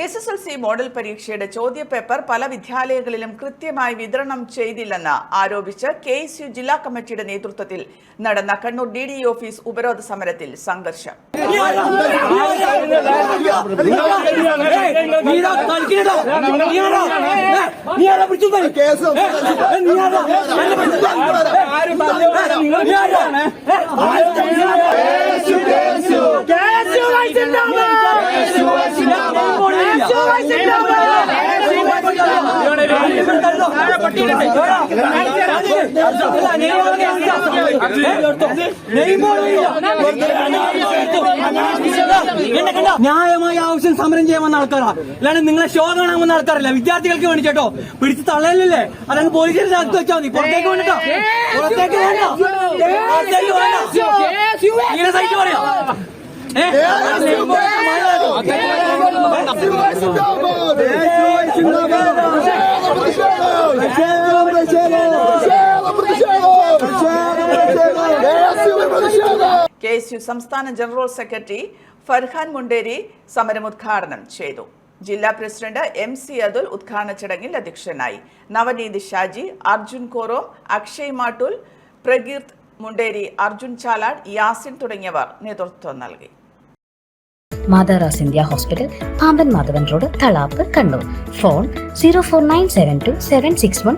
SSLC model പരീക്ഷയുടെ ചോദ്യപേപ്പർ പല വിദ്യാലയങ്ങളിലും കൃത്യമായി വിതരണം ചെയ്തില്ലെന്ന് ആരോപിച്ച് KSU ജില്ലാ കമ്മിറ്റിയുടെ നേതൃത്വത്തിൽ നടന്ന കണ്ണൂർ DDE ഓഫീസ് ഉപരോധ സമരത്തിൽ സംഘർഷം. ന്യായമായ ആവശ്യം സമരം ചെയ്യാമെന്ന ആൾക്കാരാണ്, അല്ലാണ്ട് നിങ്ങളെ ഷോ കാണാമെന്ന ആൾക്കാരല്ല. വിദ്യാർത്ഥികൾക്ക് വേണ്ടി കേട്ടോ, പിടിച്ച് തള്ളലല്ലേ, അതാണ് പോലീസിന്റെ അകത്ത് വെച്ചാൽ മതി. പുറത്തേക്ക് വേണ്ടിട്ടോ, പുറത്തേക്ക് വേണ്ട, ഇങ്ങനെ സൈറ്റ് പറയാം. KSU സംസ്ഥാന ജനറൽ സെക്രട്ടറി ഫർഹാൻ മുണ്ടേരി സമരം ഉദ്ഘാടനം ചെയ്തു. ജില്ലാ പ്രസിഡന്റ് MC അതുൽ ഉദ്ഘാടന ചടങ്ങിൽ അധ്യക്ഷനായി. നവനീത് ഷാജി, അർജുൻ കോറോം, അക്ഷയ് മാട്ടൂൽ, പ്രകീർത്ത് മുണ്ടേരി, അർജുൻ ചാലാഡ്, യാസിൻ തുടങ്ങിയവർ നേതൃത്വം നൽകി. മാതാറാസ് India hospital, Pamban Madhavan road, Thalap, Kannur. Phone 04972 761